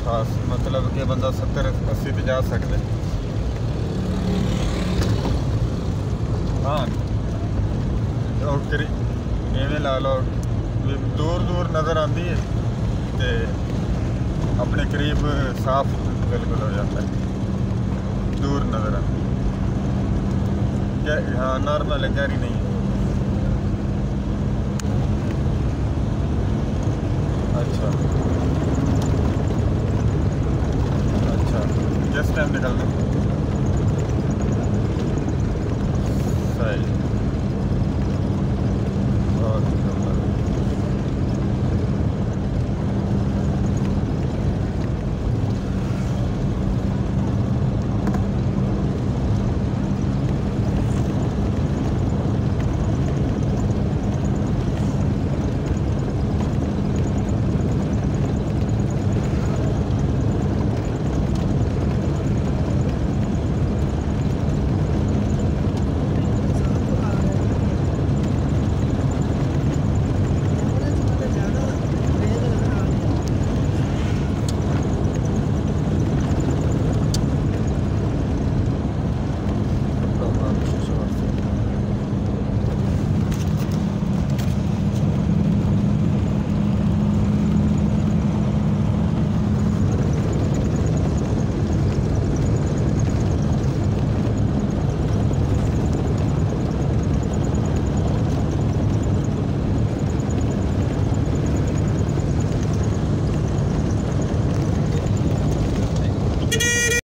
खास मतलब कि बंदा 70-80 पे जा सकता है। हाँ और इवें ला लो दूर दूर नज़र आती है तो अपने करीब साफ बिल्कुल हो जाता है, दूर नज़र आती है। हाँ नॉर्मल है, गहरी नहीं है। अच्छा अच्छा, किस टाइम निकलना?